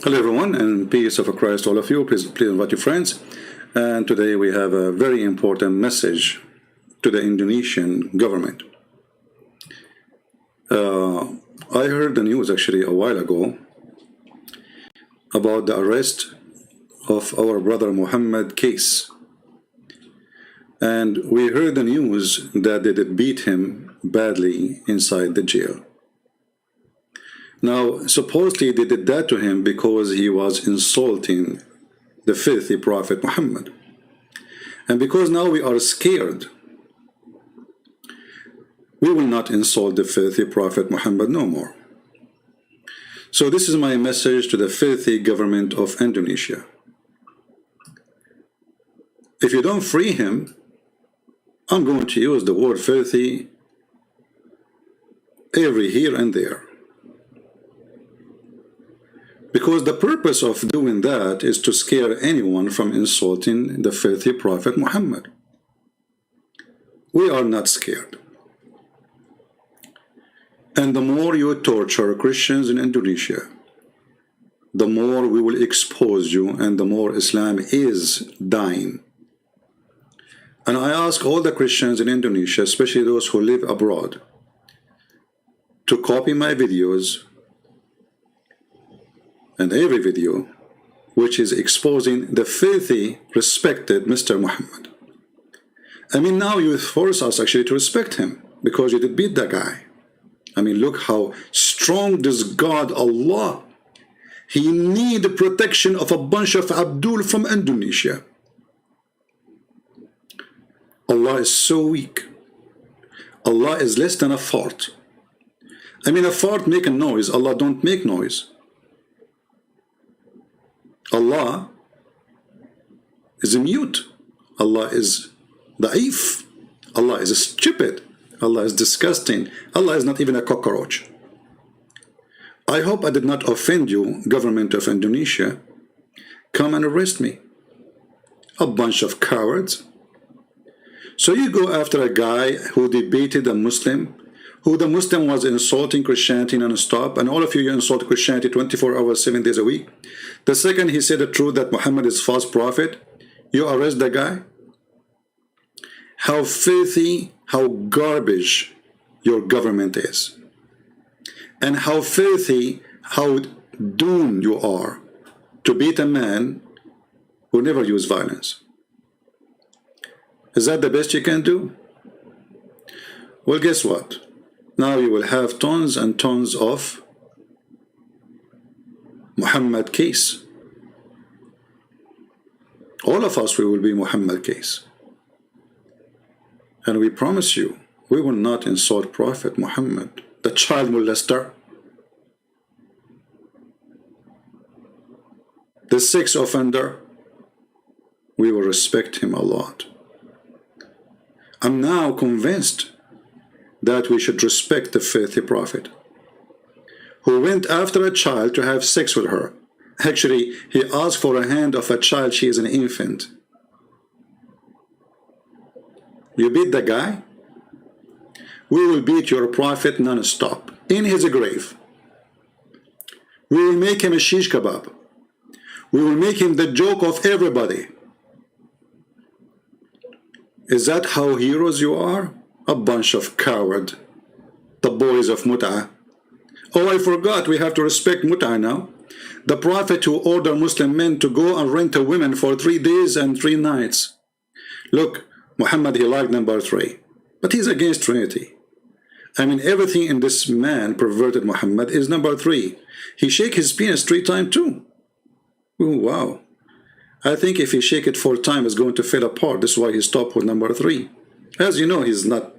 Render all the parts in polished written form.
Hello everyone, and peace of Christ all of you. Please invite your friends. And today we have a very important message to the Indonesian government. I heard the news actually a while ago about the arrest of our brother Muhammad Kace. And we heard the news that they did beat him badly inside the jail. Now, supposedly they did that to him because he was insulting the filthy Prophet Muhammad. And because now we are scared, we will not insult the filthy Prophet Muhammad no more. So this is my message to the filthy government of Indonesia. If you don't free him, I'm going to use the word filthy every here and there. Because the purpose of doing that is to scare anyone from insulting the filthy Prophet Muhammad. We are not scared. And the more you torture Christians in Indonesia, the more we will expose you and the more Islam is dying. And I ask all the Christians in Indonesia, especially those who live abroad, to copy my videos and every video which is exposing the filthy, respected Mr. Muhammad. I mean, now you force us actually to respect him because you did beat that guy. I mean, look how strong this God, Allah. He need the protection of a bunch of Abdul from Indonesia. Allah is so weak. Allah is less than a fart. I mean, a fart make a noise. Allah don't make noise. Allah is mute. Allah is da'if. Allah is stupid. Allah is disgusting. Allah is not even a cockroach. I hope I did not offend you, government of Indonesia. Come and arrest me. A bunch of cowards. So you go after a guy who debated a Muslim, who the Muslim was insulting Christianity non-stop, and all of you insult Christianity 24 hours, 7 days a week. The second he said the truth that Muhammad is false prophet, you arrest the guy? How filthy, how garbage your government is. And how filthy, how doomed you are to beat a man who never used violence. Is that the best you can do? Well, guess what? Now you will have tons and tons of Muhammad Kace. All of us, we will be Muhammad Kace. And we promise you, we will not insult Prophet Muhammad, the child molester, the sex offender. We will respect him a lot. I'm now convinced that we should respect the filthy prophet who went after a child to have sex with her. Actually, he asked for a hand of a child. She is an infant. You beat the guy? We will beat your prophet non-stop in his grave. We will make him a shish kebab. We will make him the joke of everybody. Is that how heroes you are? A bunch of coward, the boys of Mut'ah. Oh, I forgot, we have to respect Mut'ah now. The prophet who ordered Muslim men to go and rent a woman for 3 days and 3 nights. Look, Muhammad, he liked number 3, but he's against Trinity. I mean, everything in this man, perverted Muhammad, is number 3. He shake his penis 3 times too. Ooh, wow. I think if he shake it 4 times, it's going to fall apart. That's why he stopped with number 3. As you know, he's not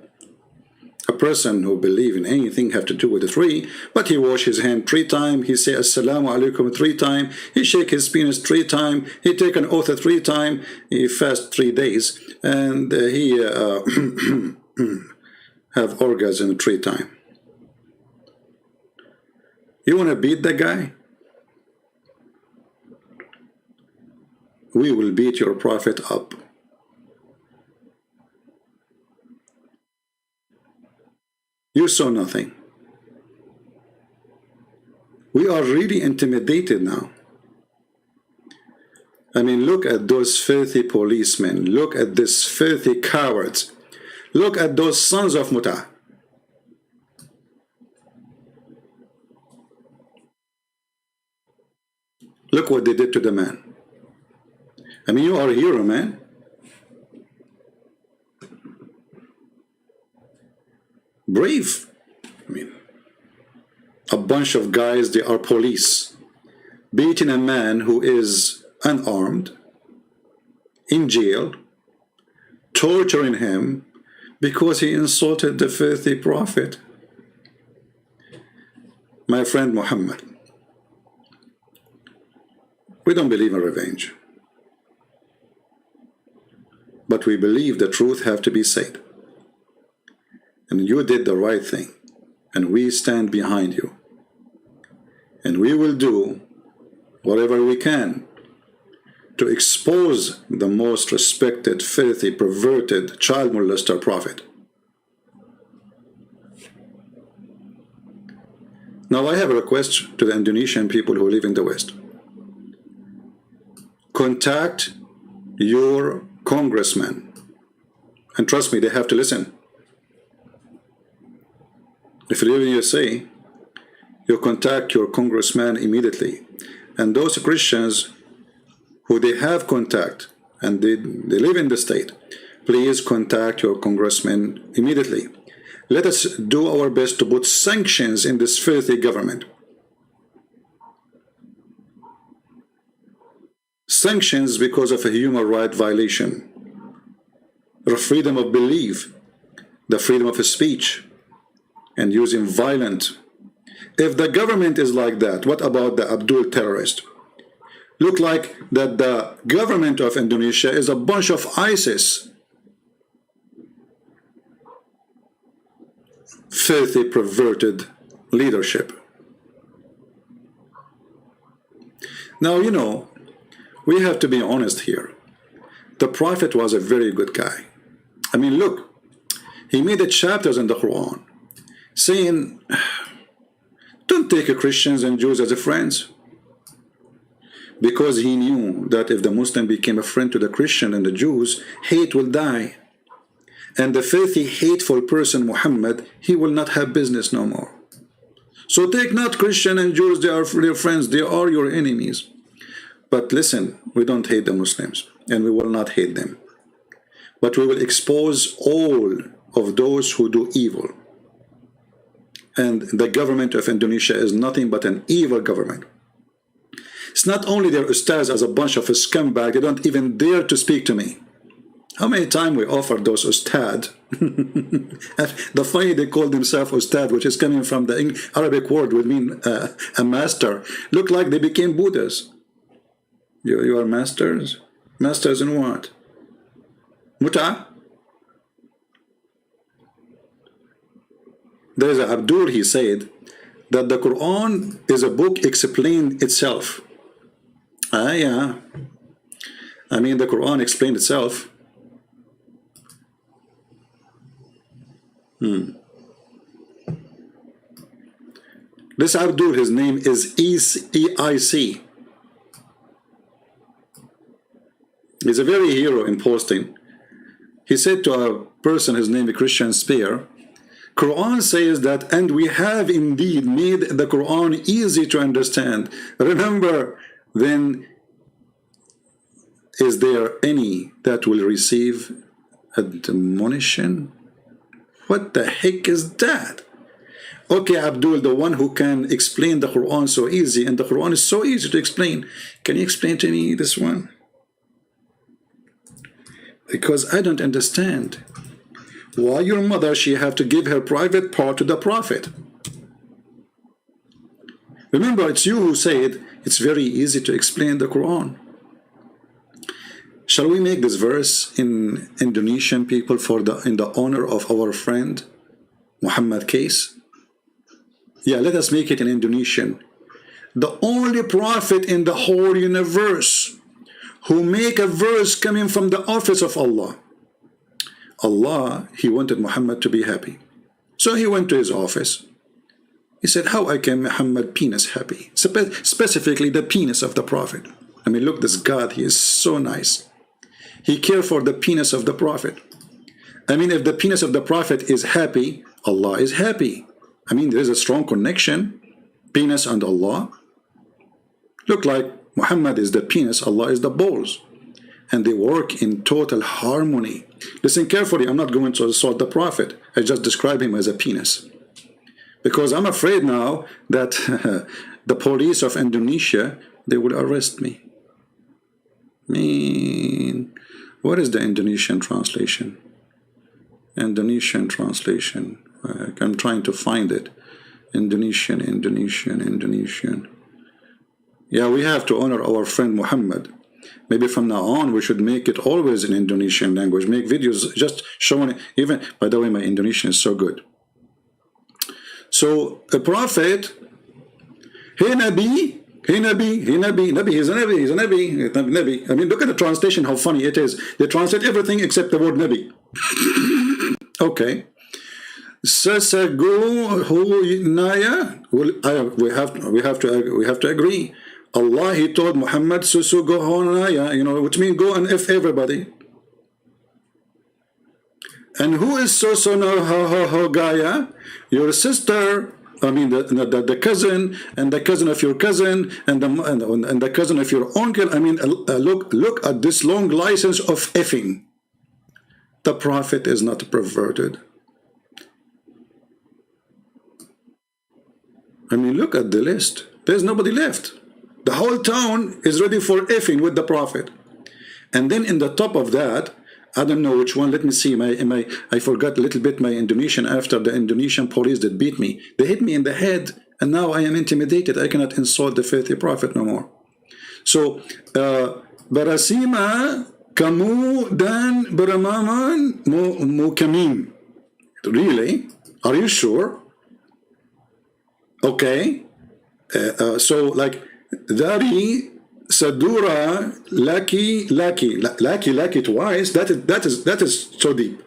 a person who believes in anything have to do with the 3, but he wash his hand 3 times, he say assalamu alaikum 3 times, he shake his penis 3 times, he take an oath 3 times, he fast 3 days, and he have orgasm 3 times. You want to beat that guy? We will beat your prophet up. You saw nothing. We are really intimidated now. I mean, look at those filthy policemen. Look at these filthy cowards. Look at those sons of Muta. Look what they did to the man. I mean, you are a hero, man. Brave. I mean, a bunch of guys, they are police, beating a man who is unarmed, in jail, torturing him because he insulted the filthy prophet. My friend Muhammad, we don't believe in revenge, but we believe the truth have to be said. And you did the right thing, and we stand behind you. And we will do whatever we can to expose the most respected, filthy, perverted, child molester prophet. Now I have a request to the Indonesian people who live in the West. Contact your congressman. And trust me, they have to listen. If you live in USA, you contact your congressman immediately. And those Christians who they have contact and they live in the state, please contact your congressman immediately. Let us do our best to put sanctions in this filthy government. Sanctions because of a human right violation, the freedom of belief, the freedom of speech, and using violence. If the government is like that, what about the Abdul terrorist? Look like that the government of Indonesia is a bunch of ISIS. Filthy, perverted leadership. Now, you know, we have to be honest here. The Prophet was a very good guy. I mean, look, he made the chapters in the Quran saying, don't take Christians and Jews as friends. Because he knew that if the Muslim became a friend to the Christian and the Jews, hate will die. And the filthy, hateful person, Muhammad, he will not have business no more. So take not Christian and Jews, they are your friends, they are your enemies. But listen, we don't hate the Muslims, and we will not hate them. But we will expose all of those who do evil. And the government of Indonesia is nothing but an evil government. It's not only their ustads as a bunch of scumbags, they don't even dare to speak to me. How many times we offered those ustad? The funny they call themselves ustad, which is coming from the Arabic word, would mean a master. Look like they became Buddhas. You are masters? Masters in what? Muta? There's a Abdul, he said that the Quran is a book explained itself. Yeah. I mean, the Quran explained itself. This Abdul, his name is EIC. He's a very hero in posting. He said to a person, his name is Christian Spear, Quran says that, and we have indeed made the Quran easy to understand. Remember, then, is there any that will receive admonition? What the heck is that? Okay, Abdul, the one who can explain the Quran so easy, and the Quran is so easy to explain. Can you explain to me this one? Because I don't understand. Why your mother, she have to give her private part to the Prophet? Remember, it's you who said it's very easy to explain the Quran. Shall we make this verse in Indonesian people in the honor of our friend Muhammad Kace? Yeah, let us make it in Indonesian. The only prophet in the whole universe who make a verse coming from the office of Allah. Allah, he wanted Muhammad to be happy. So he went to his office. He said, how I can Muhammad penis happy? Specifically the penis of the Prophet. I mean, look, this God, he is so nice. He cares for the penis of the Prophet. I mean, if the penis of the Prophet is happy, Allah is happy. I mean, there is a strong connection, penis and Allah. Look like Muhammad is the penis, Allah is the balls. And they work in total harmony. Listen carefully, I'm not going to assault the Prophet. I just describe him as a penis. Because I'm afraid now that the police of Indonesia, they will arrest me. I mean, what is the Indonesian translation? Indonesian translation. I'm trying to find it. Indonesian. Yeah, we have to honor our friend Muhammad. Maybe from now on we should make it always in Indonesian language. Make videos just showing it. Even, by the way, my Indonesian is so good. So a prophet, hey Nabi, he's a Nabi. I mean, look at the translation, how funny it is. They translate everything except the word Nabi. Okay. Sasago hu naya. We have to agree. Allah, he told Muhammad, Susugo honaya, you know, which means go and F everybody. And who is Sosono Gaya? Your sister, I mean the cousin, and the cousin of your cousin, and the cousin of your uncle. I mean, look at this long license of effing. The Prophet is not perverted. I mean, look at the list. There's nobody left. The whole town is ready for effing with the Prophet. And then in the top of that, I don't know which one. Let me see. I forgot a little bit my Indonesian after the Indonesian police that beat me. They hit me in the head, and now I am intimidated. I cannot insult the faithful Prophet no more. So, Barasima kamu dan beramaman mukamim. Really? Are you sure? Okay. So, like, Dari Sadura Laki twice. That is so deep.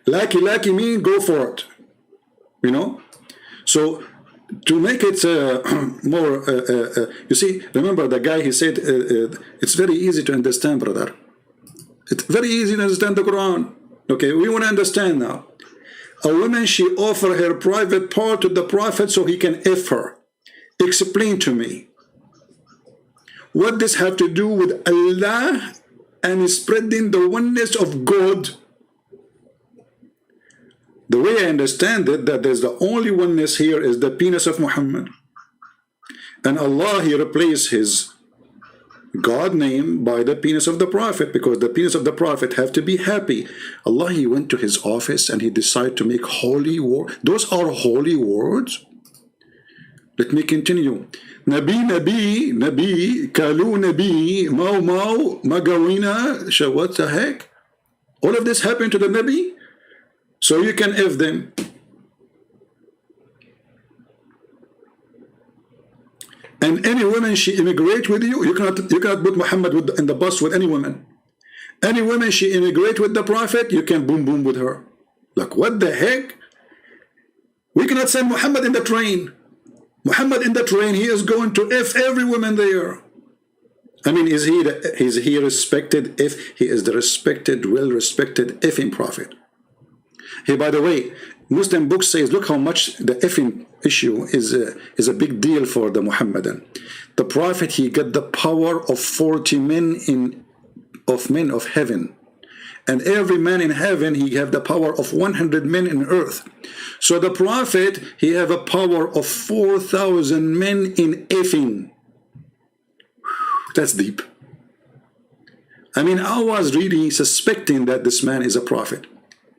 Laki mean go for it. You know? So to make it more you see, remember the guy, he said it's very easy to understand, brother. It's very easy to understand the Quran. Okay, we want to understand now. A woman, she offered her private part to the Prophet so he can F her. Explain to me. What does have to do with Allah and spreading the oneness of God? The way I understand it, that there's the only oneness here is the penis of Muhammad. And Allah, he replaced his God name by the penis of the Prophet, because the penis of the Prophet have to be happy. Allah, he went to his office and he decided to make holy words. Those are holy words. Let me continue. Nabi, Kalu Nabi, Mau, Magawina, what the heck? All of this happened to the Nabi? So you can F them. And any woman, she immigrate with you, you cannot put Muhammad in the bus with any woman. Any woman, she immigrate with the Prophet, you can boom with her. Like, what the heck? We cannot send Muhammad in the train. Muhammad in the train, he is going to F every woman there. I mean, is he respected if he is the respected, well-respected effing Prophet? Hey, by the way, Muslim book says, look how much the effing issue is a big deal for the Muhammadan. The Prophet, he got the power of 40 men of heaven. And every man in heaven, he have the power of 100 men in earth. So the Prophet, he have a power of 4,000 men in effing. That's deep. I mean, I was really suspecting that this man is a prophet.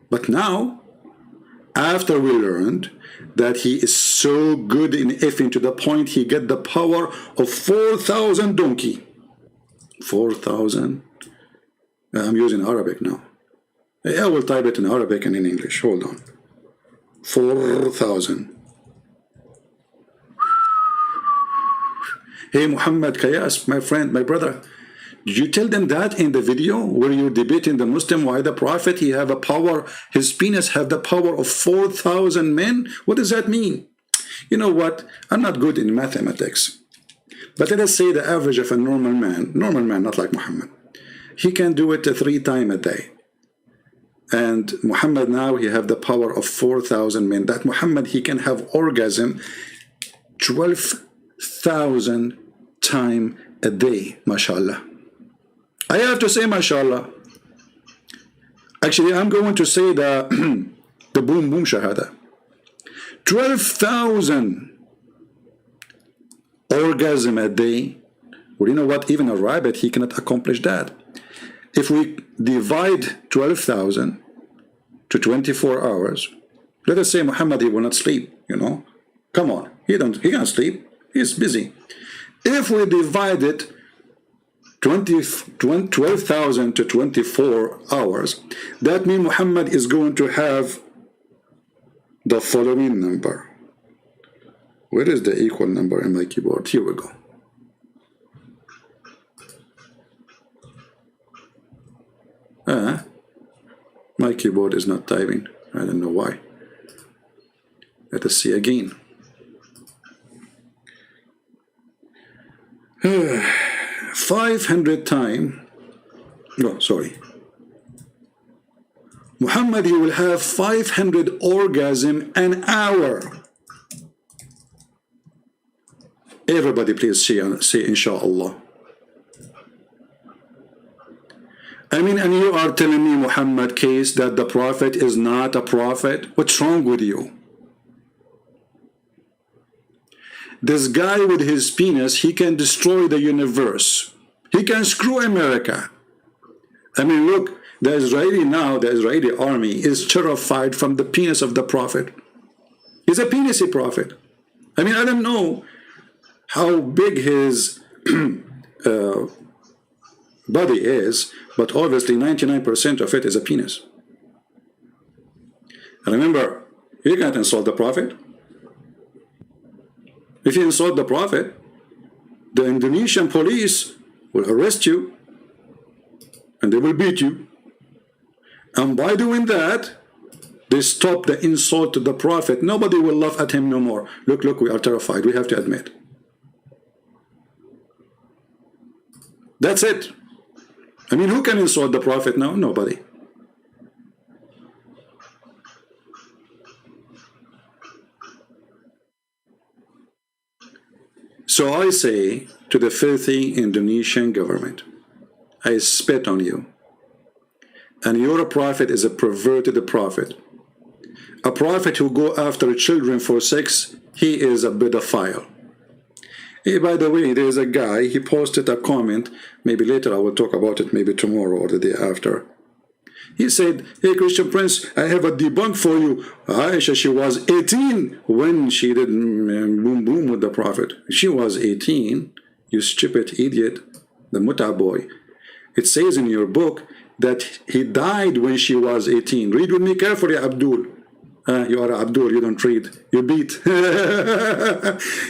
But now, after we learned that he is so good in effing to the point he get the power of 4,000 donkey. 4,000. I'm using Arabic now. I will type it in Arabic and in English. Hold on. 4,000. Hey, Muhammad Kayas, my friend, my brother. Did you tell them that in the video where you're debating the Muslim why the Prophet, he have a power, his penis have the power of 4,000 men? What does that mean? You know what? I'm not good in mathematics. But let us say the average of a normal man, not like Muhammad, he can do it 3 times a day. And Muhammad now, he have the power of 4,000 men. That Muhammad, he can have orgasm 12,000 times a day, mashallah. I have to say mashallah. Actually, I'm going to say the the boom boom shahada. 12,000 orgasm a day. Well, you know what? Even a rabbit, he cannot accomplish that. If we divide 12,000 to 24 hours, let us say Muhammad, he will not sleep, you know. Come on, he can't sleep. He's busy. If we divide it 12,000 to 24 hours, that means Muhammad is going to have the following number. Where is the equal number in my keyboard? Here we go. My keyboard is not typing. I don't know why. Let us see again. 500 times. No, sorry. Muhammad, he will have 500 orgasm an hour. Everybody please say inshallah. I mean, and you are telling me, Muhammad, Kace, that the prophet is not a prophet? What's wrong with you? This guy with his penis, he can destroy the universe. He can screw America. I mean, look, the Israeli army is terrified from the penis of the prophet. He's a penisy prophet. I mean, I don't know how big his body is, but obviously 99% of it is a penis. And remember, you can't insult the prophet. If you insult the prophet, the Indonesian police will arrest you and they will beat you. And by doing that, they stop the insult to the prophet. Nobody will laugh at him no more. Look, we are terrified. We have to admit. That's it. I mean, who can insult the prophet now? Nobody. So I say to the filthy Indonesian government, I spit on you. And your prophet is a perverted prophet. A prophet who go after children for sex, he is a pedophile. Hey, by the way, there's a guy, he posted a comment, maybe later I will talk about it, maybe tomorrow or the day after. He said, hey, Christian Prince, I have a debunk for you. Aisha, she was 18 when she did boom boom with the prophet. She was 18, you stupid idiot, the Muta boy. It says in your book that he died when she was 18. Read with me carefully, Abdul. You are Abdul, you don't read. You beat.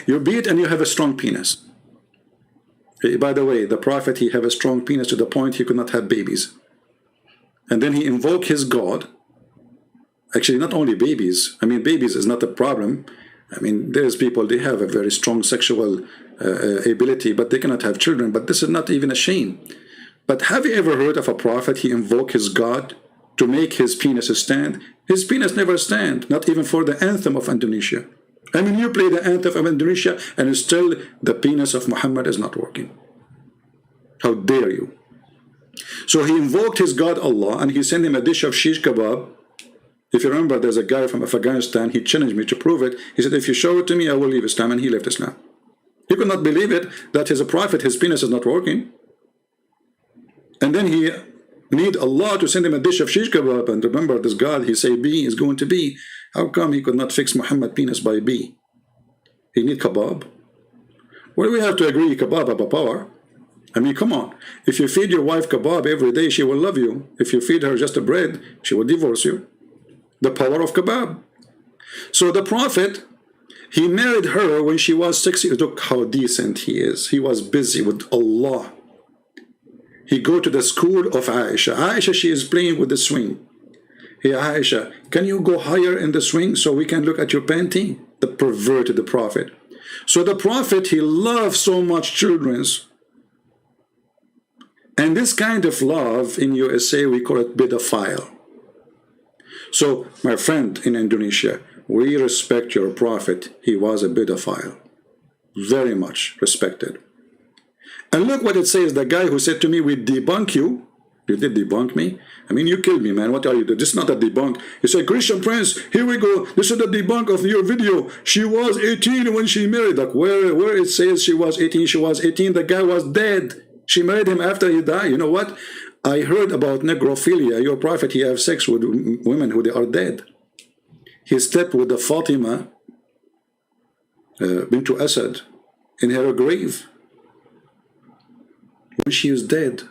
You beat and you have a strong penis. By the way, the prophet, he have a strong penis to the point he could not have babies. And then he invoked his God. Actually, not only babies. I mean, babies is not a problem. I mean, there's people, they have a very strong sexual ability, but they cannot have children. But this is not even a shame. But have you ever heard of a prophet, he invoked his God to make his penis stand? His penis never stand, not even for the anthem of Indonesia. I mean, you play the anthem of Indonesia and still the penis of Muhammad is not working. How dare you? So he invoked his God Allah and he sent him a dish of shish kebab. If you remember, there's a guy from Afghanistan, he challenged me to prove it. He said, if you show it to me, I will leave Islam, and he left Islam. He could not believe it, that as a prophet, his penis is not working. And then he need Allah to send him a dish of shish kebab. And remember, this God, he say B is going to be. How come he could not fix Muhammad penis by B? He need kebab. Well, we have to agree, kebab have a power. I mean, come on. If you feed your wife kebab every day, she will love you. If you feed her just a bread, she will divorce you. The power of kebab. So the prophet, he married her when she was 6 years. Look how decent he is. He was busy with Allah. He go to the school of Aisha. Aisha, she is playing with the swing. Hey, Aisha, can you go higher in the swing so we can look at your panty? The perverted the prophet. So the Prophet, he loved so much children. And this kind of love in USA, we call it pedophile. So, my friend in Indonesia, we respect your Prophet. He was a pedophile. Very much respected. And look what it says. The guy who said to me, we debunk you. You did debunk me? I mean, you killed me, man. What are you doing? This is not a debunk. You say, Christian Prince, here we go. This is the debunk of your video. She was 18 when she married. Like, where it says she was 18, she was 18. The guy was dead. She married him after he died. You know what? I heard about necrophilia. Your Prophet, he have sex with women who they are dead. He slept with the Fatima bint Asad in her grave when she is dead.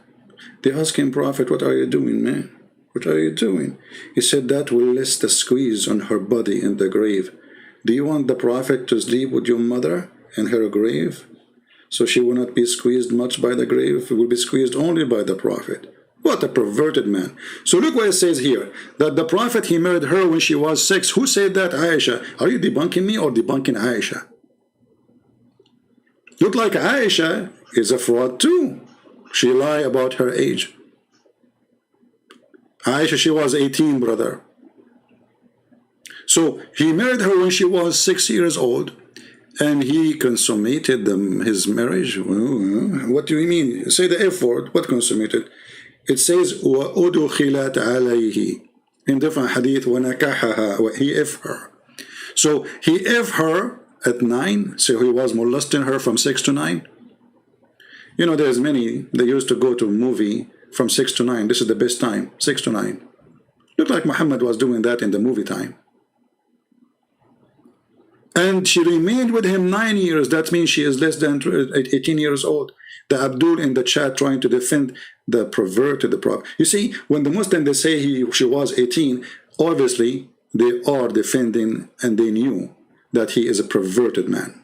They asked him, Prophet, what are you doing, man? What are you doing? He said, that will less the squeeze on her body in the grave. Do you want the Prophet to sleep with your mother in her grave? So she will not be squeezed much by the grave. It will be squeezed only by the Prophet. What a perverted man. So look what it says here. That the Prophet, he married her when she was 6. Who said that? Aisha. Are you debunking me or debunking Aisha? Look like Aisha is a fraud too. She lied about her age. Aisha, she was 18, brother. So he married her when she was 6 years old. And he consummated his marriage. What do you mean? Say the F word. What consummated? It says, وَأُدُخِلَتْ عَلَيْهِ. In different hadith, وَنَكَحَهَا. He F her. So he F her at 9. So he was molesting her from 6 to 9. You know, there's many, they used to go to a movie from 6 to 9. This is the best time, 6 to 9. Looked like Muhammad was doing that in the movie time. And she remained with him 9 years. That means she is less than 18 years old. The Abdul in the chat trying to defend the perverted, the Prophet. You see, when the Muslims, they say she was 18, obviously they are defending and they knew that he is a perverted man.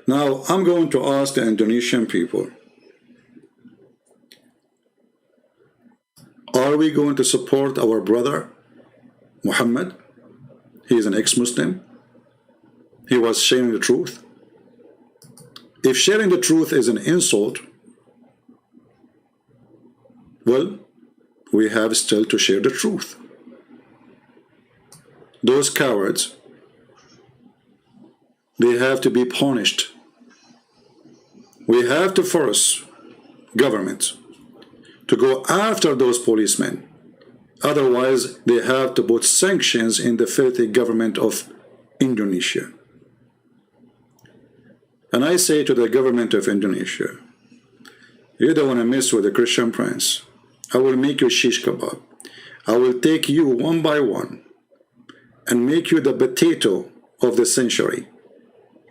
Now, I'm going to ask the Indonesian people, are we going to support our brother, Muhammad? He is an ex-Muslim. He was sharing the truth. If sharing the truth is an insult, well, we have still to share the truth. Those cowards, they have to be punished. We have to force government to go after those policemen. Otherwise, they have to put sanctions in the filthy government of Indonesia. And I say to the government of Indonesia, you don't want to mess with the Christian Prince. I will make you shish kebab. I will take you one by one and make you the potato of the century.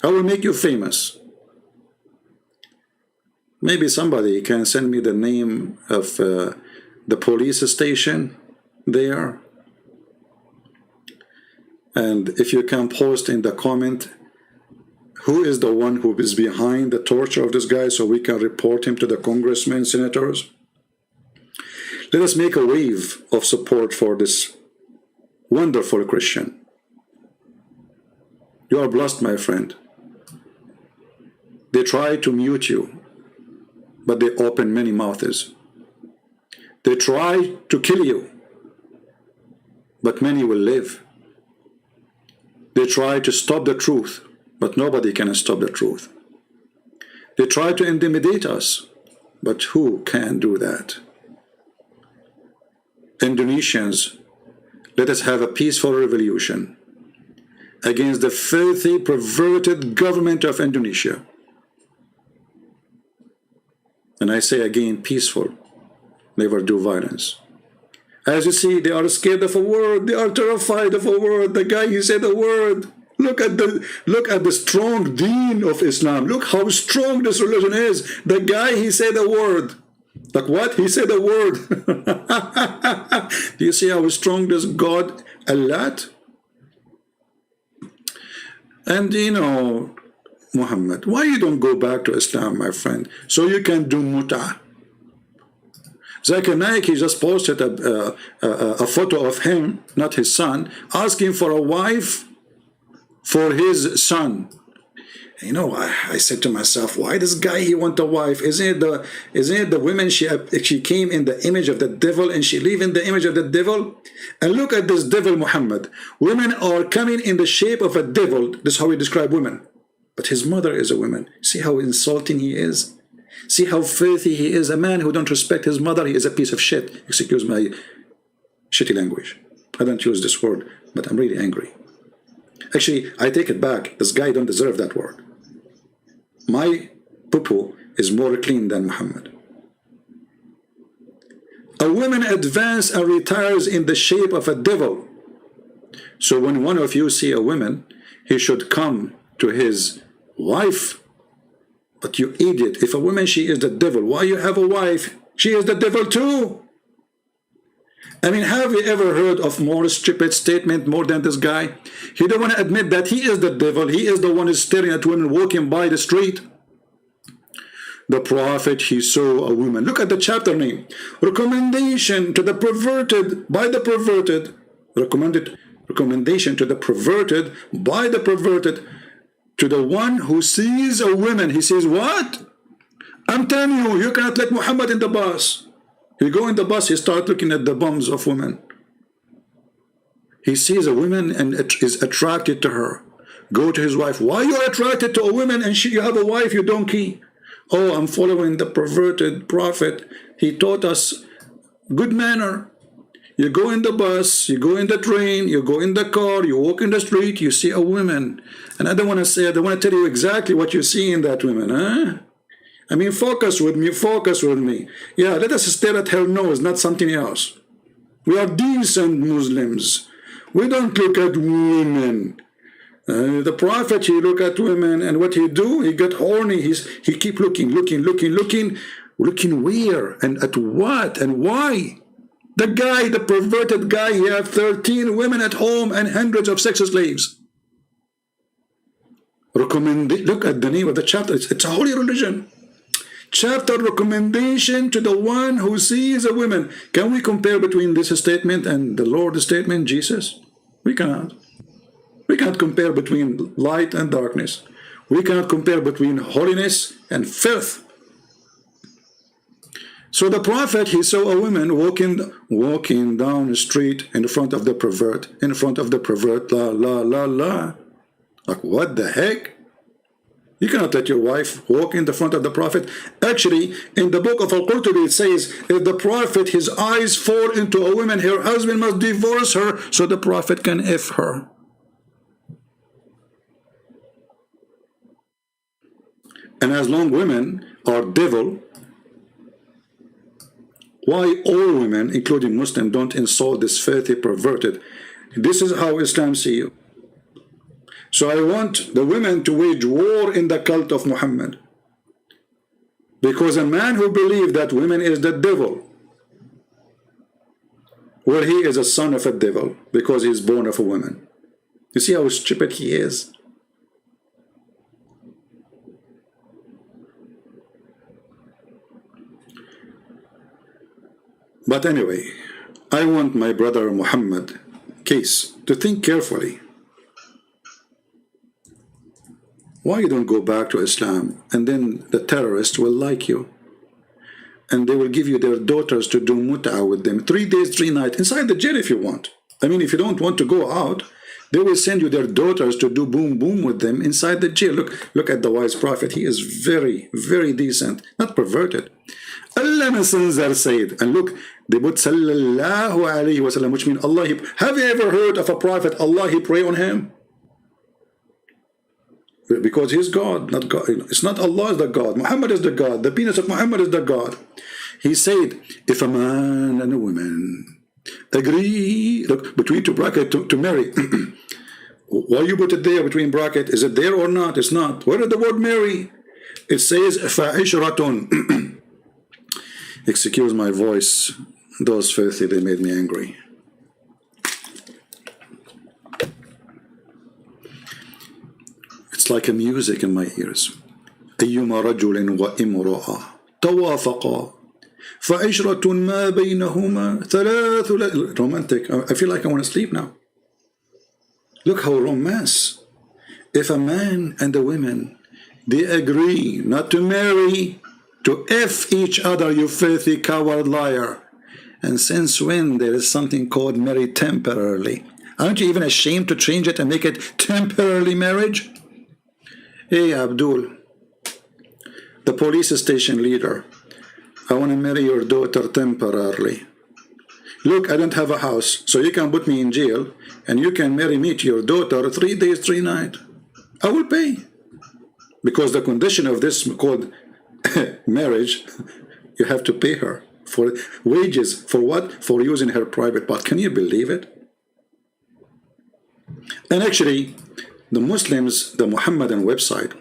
I will make you famous. Maybe somebody can send me the name of the police station there. And if you can post in the comment, who is the one who is behind the torture of this guy so we can report him to the congressmen, senators? Let us make a wave of support for this wonderful Christian. You are blessed, my friend. They try to mute you, but they open many mouths. They try to kill you, but many will live. They try to stop the truth, but nobody can stop the truth. They try to intimidate us, but who can do that? Indonesians, let us have a peaceful revolution against the filthy, perverted government of Indonesia. And I say again, peaceful, never do violence. As you see, they are scared of a word. They are terrified of a word. The guy, he said a word. Look at the strong deen of Islam. Look how strong this religion is. The guy, he said a word. Like what? He said a word. Do you see how strong this God, Allah? And you know, Muhammad, why you don't go back to Islam, my friend, so you can do mut'ah? Zakir Naik, he just posted a photo of him, not his son, asking for a wife for his son. You know, I said to myself, why this guy, he want a wife? Isn't it the women, she came in the image of the devil and she live in the image of the devil? And look at this devil Muhammad. Women are coming in the shape of a devil. This is how we describe women. But his mother is a woman. See how insulting he is? See how filthy he is? A man who don't respect his mother, he is a piece of shit. Excuse my shitty language. I don't use this word, but I'm really angry. Actually, I take it back. This guy don't deserve that word. My poo-poo is more clean than Muhammad. A woman advances and retires in the shape of a devil. So when one of you see a woman, he should come to his wife. But you idiot, if a woman, she is the devil, why you have a wife? She is the devil too. I mean, have you ever heard of more stupid statement more than this guy? He don't want to admit that he is the devil. He is the one who's staring at women walking by the street. The prophet, he saw a woman. Look at the chapter name. Recommendation to the perverted by the perverted. Recommendation to the perverted by the perverted. To the one who sees a woman. He says, what? I'm telling you, you cannot let Muhammad in the bus. He go in the bus, he start looking at the bums of women. He sees a woman and is attracted to her. Go to his wife. Why you are attracted to a woman and you have a wife, you donkey? Oh, I'm following the perverted prophet. He taught us good manner. You go in the bus, you go in the train, you go in the car, you walk in the street, you see a woman. And I don't want to say, I don't want to tell you exactly what you see in that woman, huh? I mean, focus with me, focus with me. Yeah, let us stare at her nose, not something else. We are decent Muslims. We don't look at women. The prophet, he look at women, and what he do? He got horny. He keep looking where and at what and why? The guy, the perverted guy, he have 13 women at home and hundreds of sex slaves. Look at the name of the chapter. It's a holy religion. Chapter recommendation to the one who sees a woman. Can we compare between this statement and the Lord's statement, Jesus? We cannot. We cannot compare between light and darkness. We cannot compare between holiness and filth. So the prophet, he saw a woman walking down the street in front of the pervert. La, la, la, la. Like, what the heck? You cannot let your wife walk in the front of the prophet. Actually, in the book of Al-Qurtubi, it says, if the prophet, his eyes fall into a woman, her husband must divorce her so the prophet can F her. And as long women are devil, why all women, including Muslims, don't insult this filthy perverted? This is how Islam sees you. So I want the women to wage war in the cult of Muhammad. Because a man who believes that women is the devil, well, he is a son of a devil because he is born of a woman. You see how stupid he is? But anyway, I want my brother Muhammad, Kace, to think carefully. Why you don't go back to Islam, and then the terrorists will like you, and they will give you their daughters to do mut'ah with them 3 days, 3 nights inside the jail if you want. I mean, if you don't want to go out, they will send you their daughters to do boom boom with them inside the jail. Look at the wise prophet. He is very, very decent, not perverted. Allah Messenger said, and look, they put sallallahu alayhi wa sallam, which means Allah. Have you ever heard of a prophet, Allah, he pray on him? Because he's God, not God. It's not Allah is the God. Muhammad is the God. The penis of Muhammad is the God. He said, if a man and a woman agree, look, between two brackets to marry. Why you put it there between bracket? Is it there or not? It's not. Where is the word marry? It says fa'ishratun. Excuse my voice. Those filthy, they made me angry. It's like a music in my ears. أيما رجل وامرأة توافقا فعشرة ما بينهما ثلاث. Romantic. I feel like I want to sleep now. Look how romance. If a man and a woman They agree not to marry, to F each other, you filthy coward liar. And since when there is something called marry temporarily? Aren't you even ashamed to change it and make it temporarily marriage? Hey, Abdul, the police station leader, I want to marry your daughter temporarily. Look, I don't have a house, so you can put me in jail, and you can marry me to your daughter 3 days, 3 nights. I will pay. Because the condition of this called marriage, you have to pay her for wages. For what? For using her private part. Can you believe it? And actually, the Muslims, the Muhammadan website,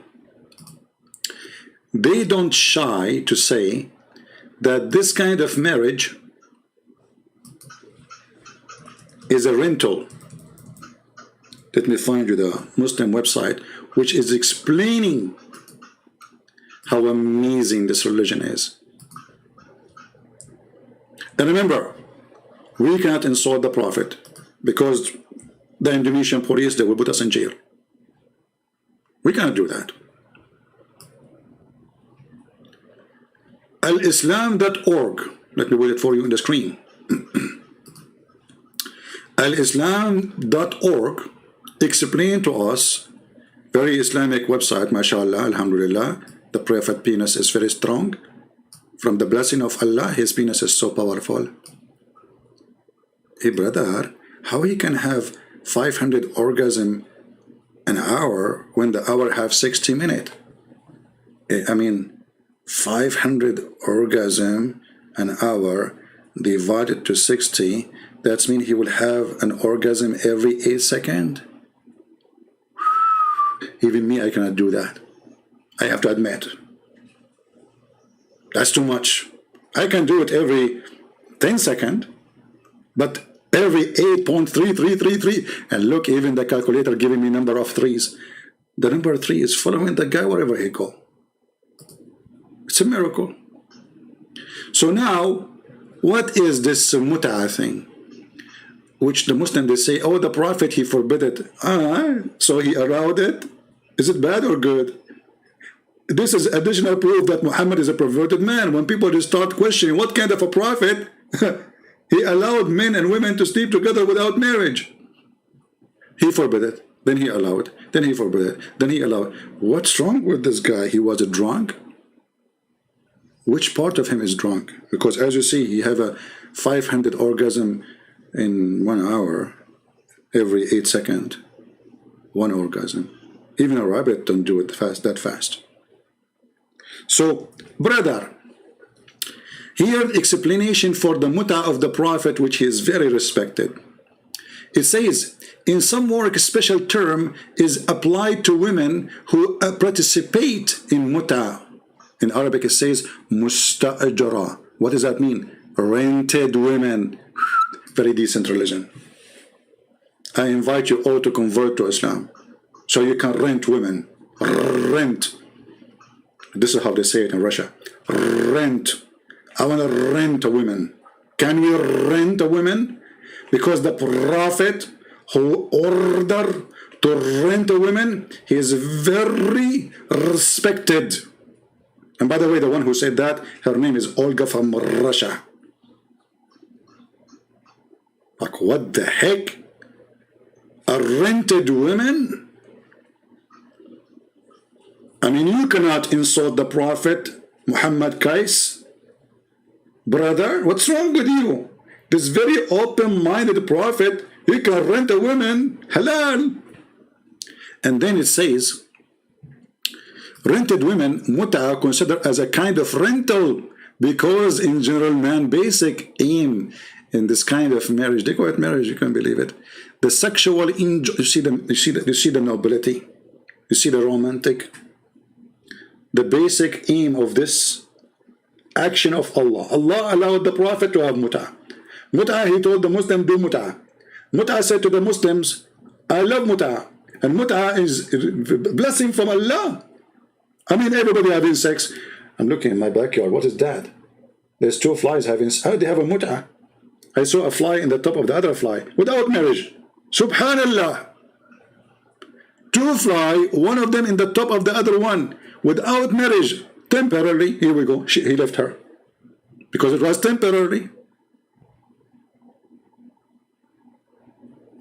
they don't shy to say that this kind of marriage is a rental. Let me find you the Muslim website, which is explaining how amazing this religion is. And remember, we cannot insult the Prophet because the Indonesian police, they will put us in jail. We cannot do that. Alislam.org, let me put it for you on the screen. Alislam.org explain to us, very Islamic website, mashallah, alhamdulillah, the Prophet penis is very strong. From the blessing of Allah, his penis is so powerful. Hey brother, how he can have 500 orgasm an hour when the hour have 60 minutes? I mean, 500 orgasm an hour divided to 60, that means he will have an orgasm every 8 seconds. Even me, I cannot do that. I have to admit. That's too much. I can do it every 10 seconds, but every 8.3333, and look, even the calculator giving me number of threes. The number 3 is following the guy wherever he go. It's a miracle. So now, what is this mut'ah thing? Which the Muslims, they say, oh, the Prophet, he forbid it. So he allowed it? Is it bad or good? This is additional proof that Muhammad is a perverted man. When people just start questioning what kind of a prophet, he allowed men and women to sleep together without marriage. He forbid it, then he allowed it, then he forbid it, then he allowed it. What's wrong with this guy? He was a drunk? Which part of him is drunk? Because as you see, he have a 500 orgasm in 1 hour, every 8 seconds, 1 orgasm. Even a rabbit don't do it that fast. So, brother, here explanation for the mut'ah of the Prophet, which is very respected. It says, in some work, a special term is applied to women who participate in mut'ah. In Arabic, it says musta'ajara. What does that mean? Rented women. Very decent religion. I invite you all to convert to Islam, so you can rent women. Rent. This is how they say it in Russia. Rent. I want to rent a woman. Can we rent a woman? Because the Prophet who ordered to rent a woman, he is very respected. And by the way, the one who said that, her name is Olga from Russia. Like, what the heck? A rented woman? I mean, you cannot insult the Prophet Muhammad Kace. Brother, what's wrong with you? This very open-minded Prophet, he can rent a woman, halal. And then it says, rented women, mut'ah, considered as a kind of rental, because in general, man, basic aim in this kind of marriage, they call it marriage, you can't believe it. The sexual enjoy, you see the nobility, you see the romantic. The basic aim of this action of Allah. Allah allowed the Prophet to have mut'ah. Mut'ah, he told the Muslim, do mut'ah. Mut'ah said to the Muslims, I love mut'ah. And mut'ah is a blessing from Allah. I mean, everybody having sex. I'm looking in my backyard. What is that? There's 2 flies having sex. How do they have a mut'ah? I saw a fly in the top of the other fly without marriage. Subhanallah. 2 fly, one of them in the top of the other one, without marriage, temporarily. Here we go. He left her because it was temporarily.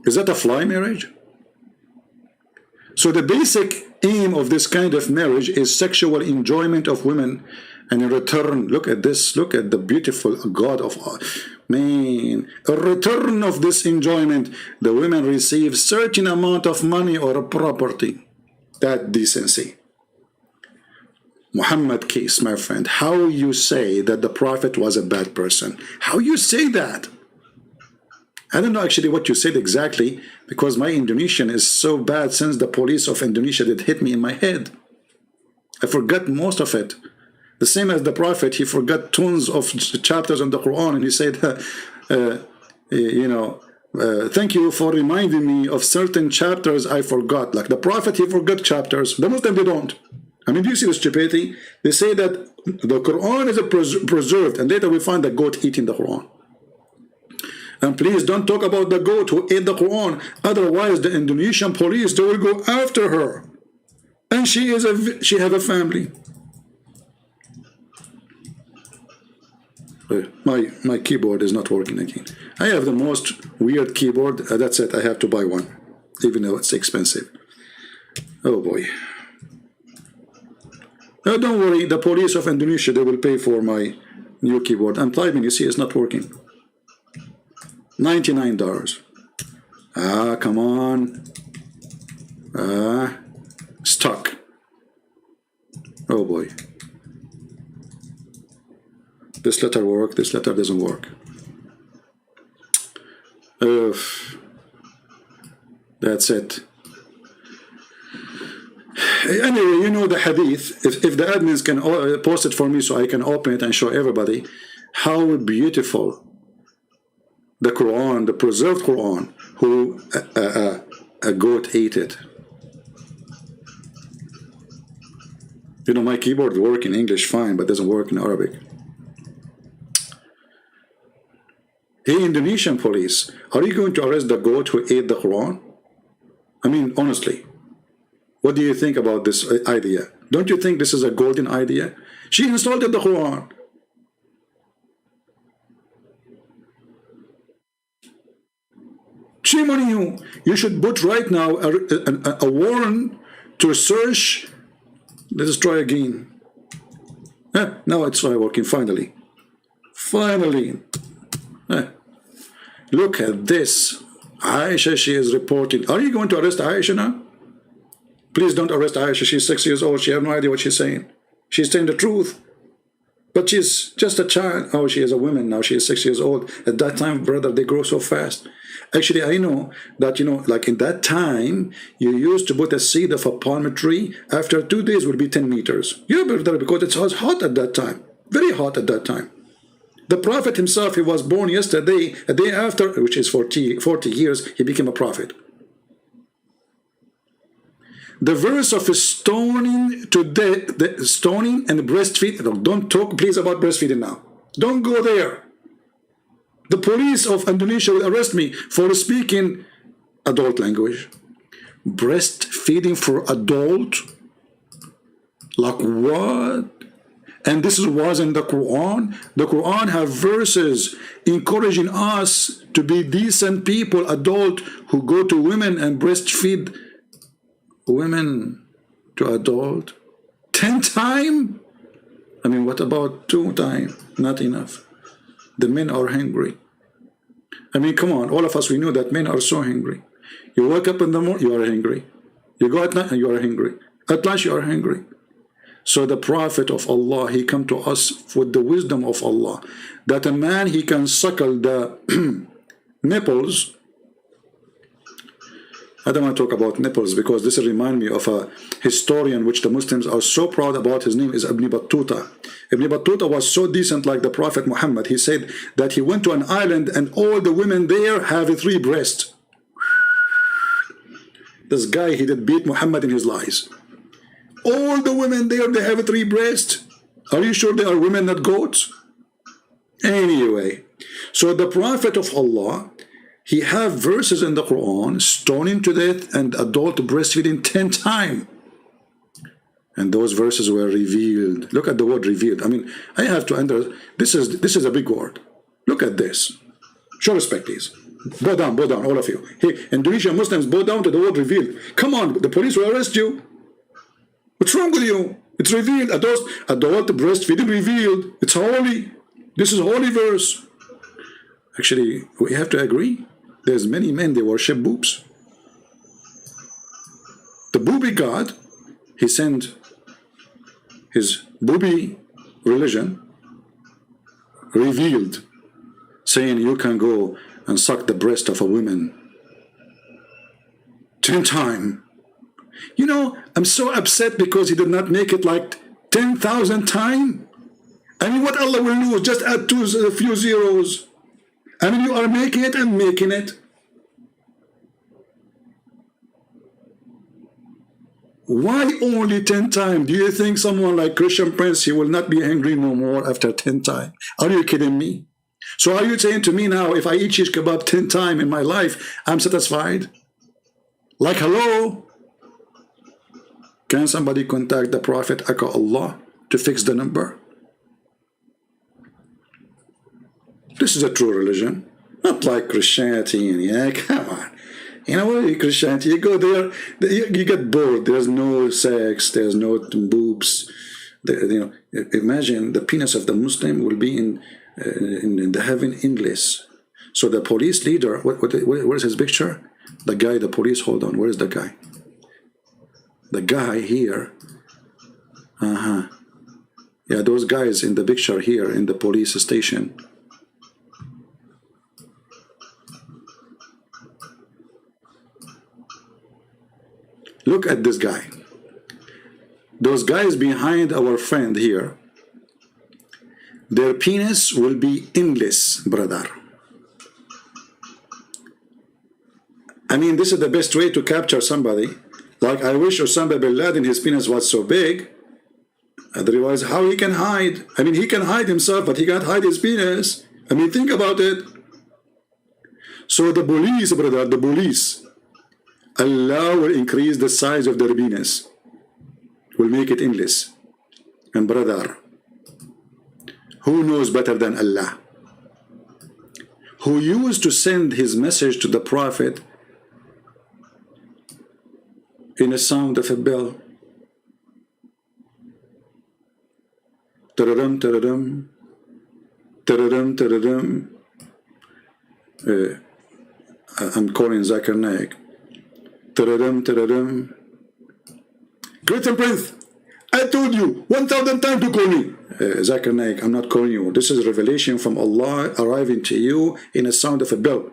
Is that a fly marriage? So the basic aim of this kind of marriage is sexual enjoyment of women, and in return, look at this, look at the beautiful God of man. In return of this enjoyment, the women receive certain amount of money or property. That decency. Muhammad Kace, my friend, how you say that the Prophet was a bad person? How you say that? I don't know actually what you said exactly, because my Indonesian is so bad since the police of Indonesia did hit me in my head. I forgot most of it. The same as the Prophet, he forgot tons of chapters in the Quran, and he said, thank you for reminding me of certain chapters I forgot. Like the Prophet, he forgot chapters. The Muslim, they don't. I mean, do you see the stupidity? They say that the Quran is preserved, and later we find the goat eating the Quran. And please don't talk about the goat who ate the Quran. Otherwise, the Indonesian police, they will go after her. And she has a family. My keyboard is not working again. I have the most weird keyboard. That's it. I have to buy one, even though it's expensive. Oh boy. No, don't worry. The police of Indonesia, they will pay for my new keyboard. I'm typing. You see, it's not working. $99. Ah, come on. Stuck. Oh boy. This letter works. This letter doesn't work. That's it. Anyway, you know the hadith. If the admins can post it for me so I can open it and show everybody how beautiful the Quran, the preserved Quran, who a goat ate it. You know, my keyboard works in English fine, but doesn't work in Arabic. Hey, Indonesian police, are you going to arrest the goat who ate the Quran? I mean, honestly, what do you think about this idea? Don't you think this is a golden idea? She insulted the Quran. Shame on you. You should put right now a warrant to search. Let us try again. Now it's working, finally. Finally. Look at this. Aisha, she is reporting. Are you going to arrest Aisha now? Please don't arrest Aisha. She's 6 years old. She has no idea what she's saying. She's saying the truth. But she's just a child. Oh, she is a woman now. She is 6 years old. At that time, brother, they grow so fast. Actually, I know that, like in that time, you used to put a seed of a palm tree. After 2 days, would be 10 meters. Yeah, brother, because it was hot at that time. Very hot at that time. The Prophet himself, he was born yesterday. A day after, which is 40 years, he became a prophet. The verse of stoning to death, the stoning and breastfeeding. Don't talk, please, about breastfeeding now. Don't go there. The police of Indonesia will arrest me for speaking adult language. Breastfeeding for adult? Like what? And this was in the Quran. The Quran have verses encouraging us to be decent people, adult, who go to women and breastfeed women to adult. 10 times? I mean, what about 2 times? Not enough. The men are hungry. I mean, come on, all of us, we know that men are so hungry. You wake up in the morning, you are hungry. You go at night and you are hungry. At lunch, you are hungry. So the Prophet of Allah, he come to us with the wisdom of Allah, that a man, he can suckle the nipples. I don't want to talk about nipples because this reminds me of a historian which the Muslims are so proud about. His name is Ibn Battuta. Ibn Battuta was so decent like the Prophet Muhammad. He said that he went to an island and all the women there have 3 breasts. This guy, he did beat Muhammad in his lies. All the women there, they have 3 breasts. Are you sure they are women, not goats? Anyway, so the Prophet of Allah, he have verses in the Quran, stoning to death and adult breastfeeding 10 times. And those verses were revealed. Look at the word revealed. I mean, I have to this is a big word. Look at this. Show respect, please. Bow down, all of you. Hey, Indonesian Muslims, bow down to the word revealed. Come on, the police will arrest you. What's wrong with you? It's revealed. Adult breastfeeding revealed. It's holy. This is a holy verse. Actually, we have to agree. There's many men, they worship boobs. The booby god, he sent his booby religion revealed, saying you can go and suck the breast of a woman 10 times. You know, I'm so upset because he did not make it like 10,000 times. I mean, what Allah will lose? Just add a few zeros. I mean, you are making it and making it. Why only 10 times? Do you think someone like Christian Prince, he will not be angry no more after 10 times? Are you kidding me? So are you saying to me now, if I eat shish kebab 10 times in my life, I'm satisfied? Like, hello? Can somebody contact the Prophet, Aka Allah, to fix the number? This is a true religion. Not like Christianity. And yeah, come on. You know what, Christianity, you go there, you get bored. There's no sex, there's no boobs. You know, imagine the penis of the Muslim will be in the heaven endless. So the police leader, where is his picture? The guy, the police, hold on, where is the guy? The guy here. Yeah, those guys in the picture here in the police station. Look at this guy. Those guys behind our friend here, their penis will be endless, brother. I mean, this is the best way to capture somebody. Like, I wish Osama bin Laden, his penis was so big. Otherwise, how he can hide? I mean, he can hide himself, but he can't hide his penis. I mean, think about it. So the police, brother, the police, Allah will increase the size of their penis, will make it endless. And brother, who knows better than Allah? Who used to send his message to the Prophet in a sound of a bell. Tararam, tararam, tararam, tararam. I'm calling Zakir Naik. Tararam, tararam. Great Prince, I told you 1,000 times to call me. Zakir Naik, I'm not calling you. This is revelation from Allah arriving to you in a sound of a bell.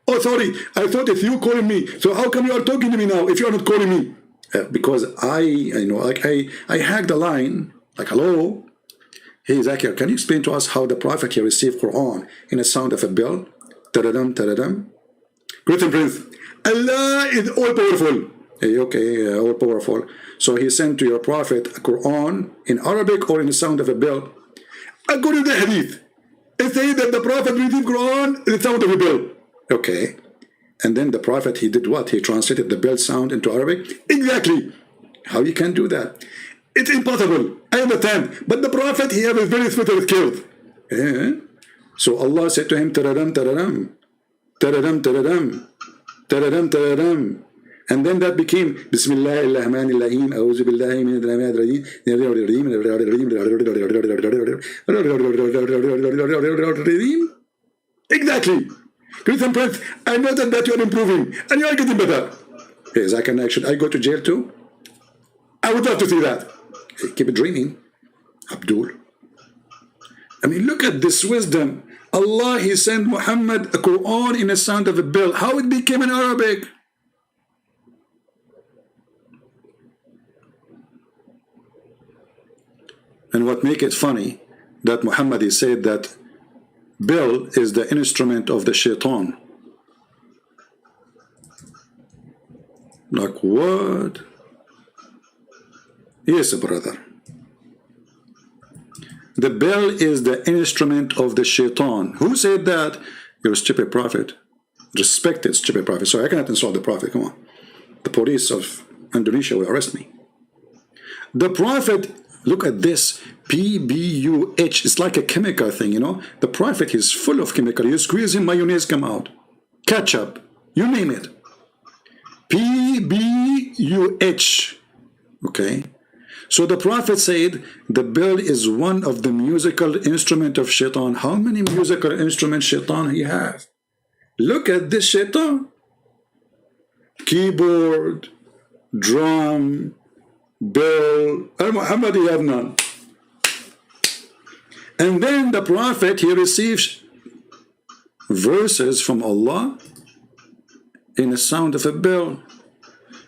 Oh, sorry, I thought if you calling me, so how come you are talking to me now if you are not calling me? Because I know, like I hacked the line, like, hello? Hey, Zakir, can you explain to us how the Prophet here received Quran in a sound of a bell? Tararam, tararam. Great Prince, Allah is all powerful. Hey, okay, all powerful. So he sent to your Prophet a Quran in Arabic or in the sound of a bell. According to the Hadith, it says that the Prophet received Quran in the sound of a bell. Okay. And then the Prophet, he did what? He translated the bell sound into Arabic? Exactly. How you can do that? It's impossible. I understand. But the Prophet, he has a very special skills. Yeah. So Allah said to him, tararam, tararam, tararam, tararam, tararam, tararam. And then that became Bismillahirrahmanirrahim, A'udhu billahi min al-rajim. Exactly. Christian Prince, I know that you are improving and you are getting better. Yes, I can. Should I go to jail too? I would love to see that. Keep it dreaming, Abdul. I mean, look at this wisdom. Allah, he sent Muhammad a Quran in a sound of a bell. How it became in Arabic? And what make it funny, that Muhammad, he said that bell is the instrument of the shaitan. Like what? Yes, brother. The bell is the instrument of the shaitan. Who said that? You're a stupid prophet. Respected stupid prophet. Sorry, I cannot insult the prophet. Come on. The police of Indonesia will arrest me. The Prophet, look at this, PBUH, it's like a chemical thing, you know. The Prophet is full of chemical. You squeeze in, mayonnaise come out. Ketchup, you name it. PBUH, okay. So the Prophet said the bell is one of the musical instrument of shaitan. How many musical instruments shaitan he have? Look at this shaitan. Keyboard, drum, bell. Muhammad, he have none. And then the Prophet, he receives verses from Allah in the sound of a bell.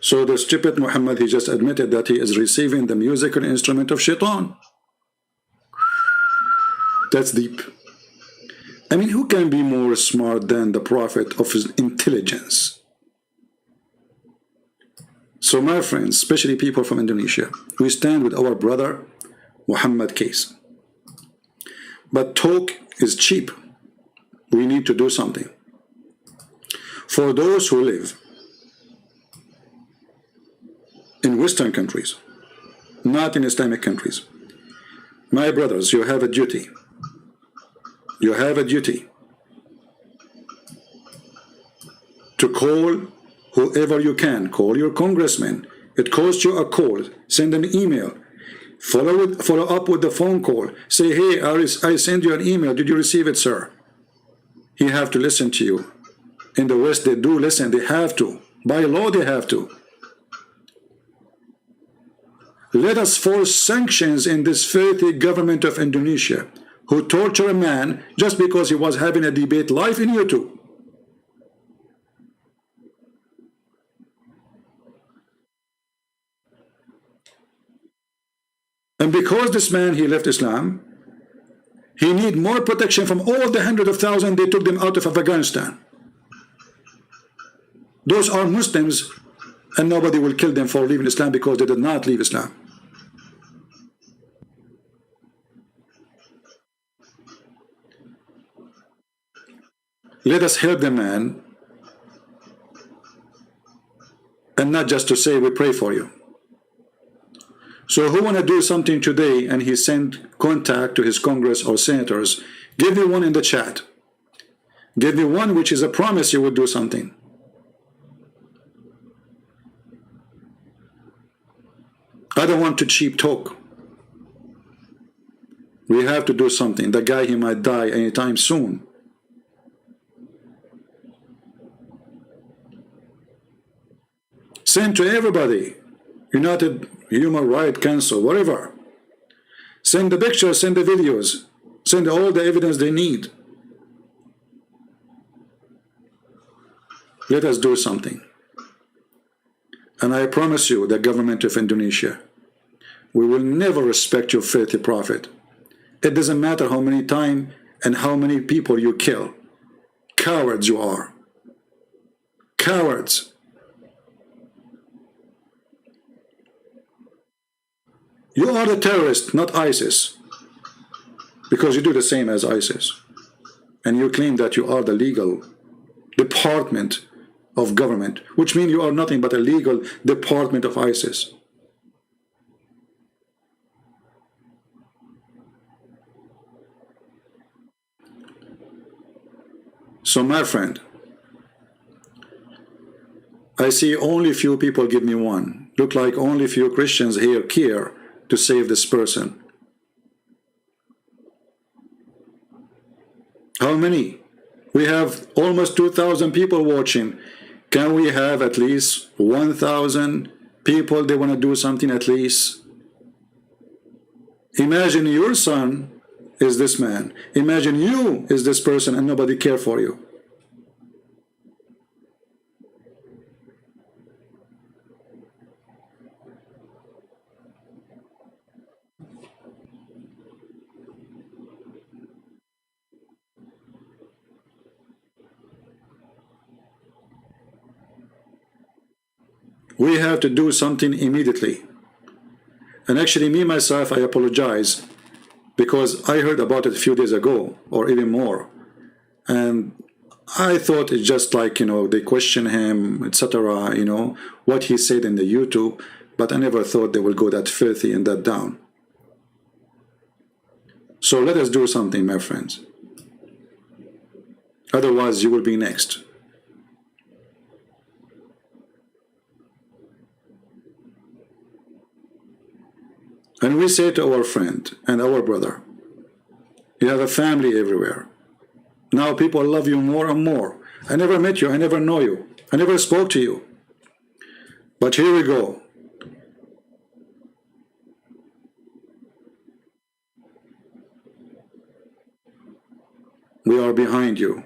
So the stupid Muhammad, he just admitted that he is receiving the musical instrument of shaitan. That's deep. I mean, who can be more smart than the Prophet of his intelligence? So my friends, especially people from Indonesia, we stand with our brother Muhammad Kace. But talk is cheap. We need to do something. For those who live in Western countries, not in Islamic countries, my brothers, you have a duty. You have a duty to call whoever you can. Call your congressman. It costs you a call. Send an email. Follow up with the phone call. Say, hey, I send you an email. Did you receive it, sir? He have to listen to you. In the West, they do listen. They have to. By law, they have to. Let us force sanctions in this filthy government of Indonesia who torture a man just because he was having a debate live in YouTube. And because this man, he left Islam, he need more protection from all the hundreds of thousands they took them out of Afghanistan. Those are Muslims, and nobody will kill them for leaving Islam because they did not leave Islam. Let us help the man, and not just to say we pray for you. So who want to do something today and he send contact to his Congress or senators, give me one in the chat. Give me one which is a promise you will do something. I don't want to cheap talk. We have to do something. The guy, he might die anytime soon. Send to everybody. United Human Rights Council, whatever. Send the pictures, send the videos, send all the evidence they need. Let us do something. And I promise you, the government of Indonesia, we will never respect your filthy prophet. It doesn't matter how many times and how many people you kill. Cowards you are. Cowards. You are the terrorist, not ISIS, because you do the same as ISIS. And you claim that you are the legal department of government, which means you are nothing but a legal department of ISIS. So my friend, I see only few people give me one. Look like only few Christians here care to save this person. How many? We have almost 2,000 people watching. Can we have at least 1,000 people they want to do something at least? Imagine your son is this man. Imagine you is this person and nobody care for you. We have to do something immediately. And actually, me, myself, I apologize because I heard about it a few days ago or even more. And I thought it's just like, you know, they question him, etc., you know, what he said in the YouTube. but I never thought they will go that filthy and that down. So let us do something, my friends. Otherwise, you will be next. And we say to our friend and our brother, you have a family everywhere. Now people love you more and more. I never met you. I never know you. I never spoke to you. But here we go. We are behind you.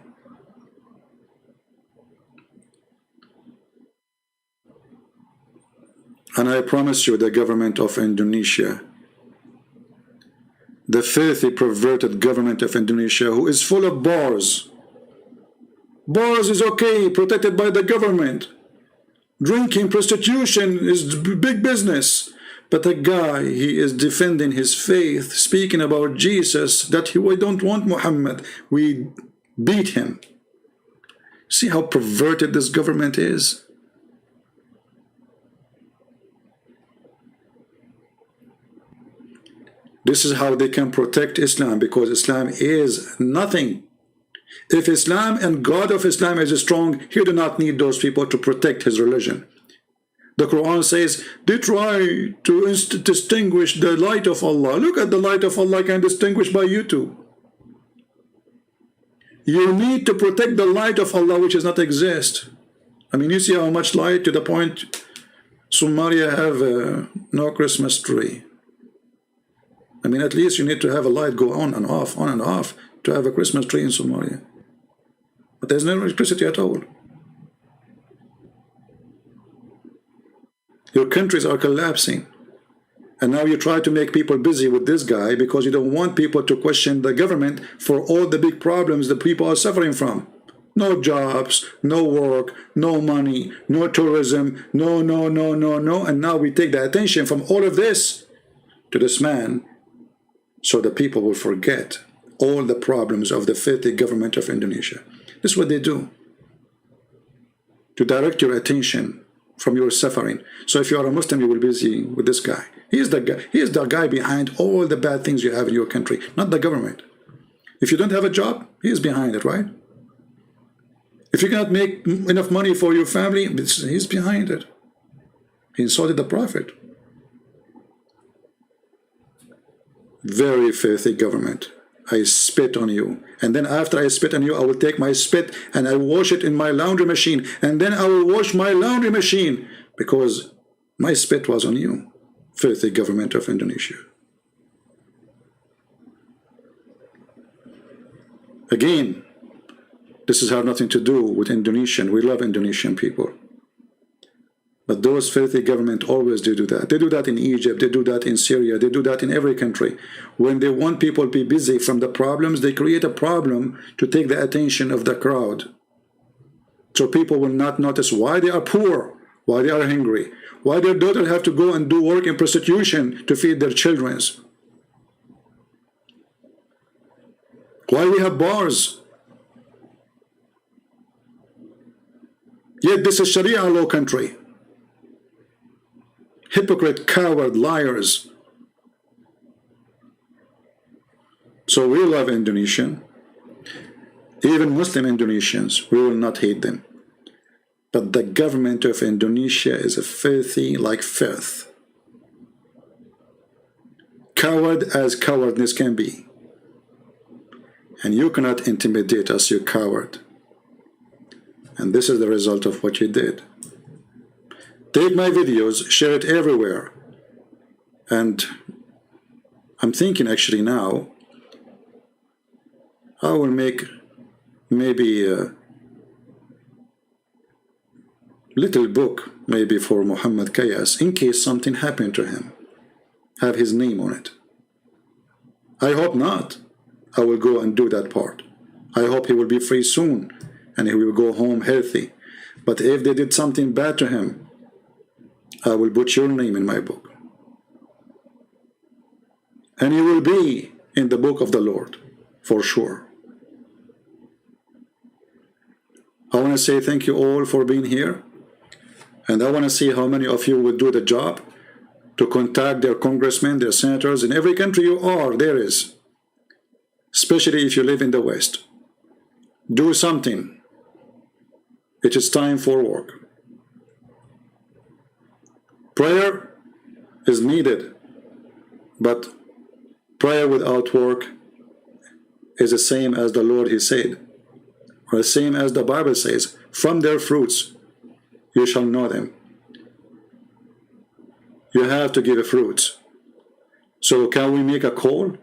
And I promise you, the government of Indonesia, the filthy, perverted government of Indonesia, who is full of bars. Bars is okay, protected by the government. Drinking, prostitution is big business. But the guy, he is defending his faith, speaking about Jesus, that we don't want Muhammad. We beat him. See how perverted this government is? This is how they can protect Islam, because Islam is nothing. If Islam and God of Islam is strong, he do not need those people to protect his religion. The Quran says they try to distinguish the light of Allah. Look at the light of Allah can distinguish by you too. You need to protect the light of Allah, which does not exist. I mean, you see how much light, to the point Somalia have no Christmas tree. I mean, at least you need to have a light go on and off to have a Christmas tree in Somalia. But there's no electricity at all. Your countries are collapsing. And now you try to make people busy with this guy because you don't want people to question the government for all the big problems that people are suffering from. No jobs, no work, no money, no tourism, no. And now we take the attention from all of this to this man, so the people will forget all the problems of the filthy government of Indonesia. This is what they do, to direct your attention from your suffering. So if you are a Muslim, you will be busy with this guy. He is the guy behind all the bad things you have in your country, not the government. If you don't have a job, he is behind it, right? If you cannot make enough money for your family, he's behind it. He insulted the Prophet. Very filthy government. I spit on you, and then after I spit on you, I will take my spit and I wash it in my laundry machine, and then I will wash my laundry machine because my spit was on you. Filthy government of Indonesia. Again, this has had nothing to do with Indonesian. We love Indonesian people. But those filthy government always do that. They do that in Egypt, they do that in Syria, they do that in every country. When they want people to be busy from the problems, they create a problem to take the attention of the crowd. So people will not notice why they are poor, why they are hungry, why their daughter have to go and do work in prostitution to feed their children. Why we have bars. Yet this is Sharia law country. Hypocrite, coward, liars. So we love Indonesian. Even Muslim Indonesians, we will not hate them. But the government of Indonesia is a filthy like filth. Coward as cowardness can be. And you cannot intimidate us, you coward. And this is the result of what you did. Take my videos, share it everywhere. And I'm thinking actually now, I will make maybe a little book, maybe for Muhammad Kace, in case something happened to him. Have his name on it. I hope not. I will go and do that part. I hope he will be free soon and he will go home healthy. But if they did something bad to him, I will put your name in my book. And you will be in the book of the Lord, for sure. I want to say thank you all for being here. And I want to see how many of you will do the job. to contact their congressmen, their senators. In every country you are, there is. Especially if you live in the West. Do something. It is time for work. Prayer is needed, but prayer without work is the same as the Lord He said, or the same as the Bible says, from their fruits you shall know them. You have to give fruits. So can we make a call?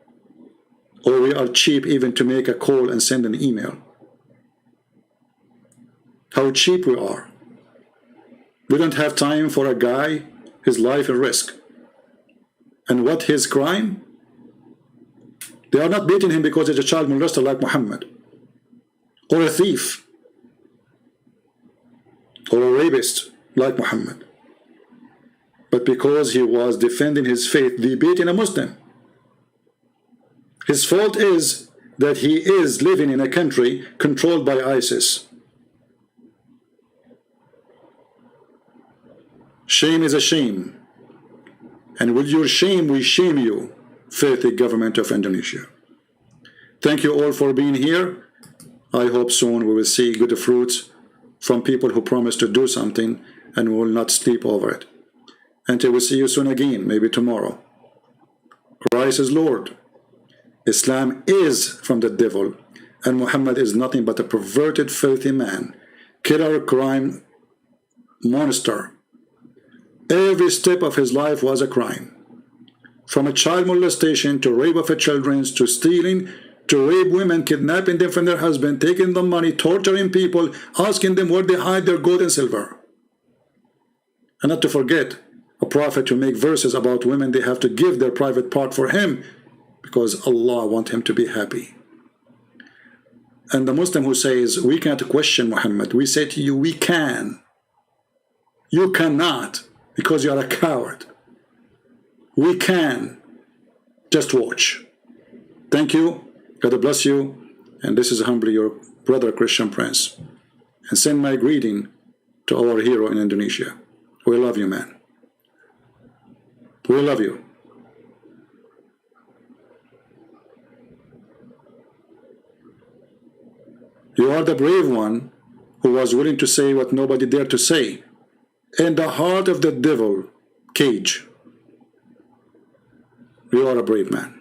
Or we are cheap even to make a call and send an email? How cheap we are. We don't have time for a guy, his life at risk. And what his crime? They are not beating him because he's a child molester like Muhammad, or a thief, or a rapist like Muhammad, but because he was defending his faith, they beat in a Muslim. His fault is that he is living in a country controlled by ISIS. Shame is a shame, and with your shame we shame you, filthy government of Indonesia. Thank you all for being here. I hope soon we will see good fruits from people who promise to do something, and we will not sleep over it. Until we see you soon again, maybe tomorrow. Christ is Lord. Islam is from the devil, and Muhammad is nothing but a perverted, filthy man, killer, crime monster. Every step of his life was a crime. From a child molestation to rape of children to stealing to rape women, kidnapping them from their husband, taking them money, torturing people, asking them where they hide their gold and silver. And not to forget, a prophet to make verses about women, they have to give their private part for him because Allah wants him to be happy. And the Muslim who says, we can't question Muhammad, we say to you, we can. You cannot, because you are a coward. We can. Just watch. Thank you. God bless you. And this is humbly your brother Christian Prince. And send my greeting to our hero in Indonesia. We love you, man. We love you. You are the brave one who was willing to say what nobody dared to say. In the heart of the devil cage. You are a brave man.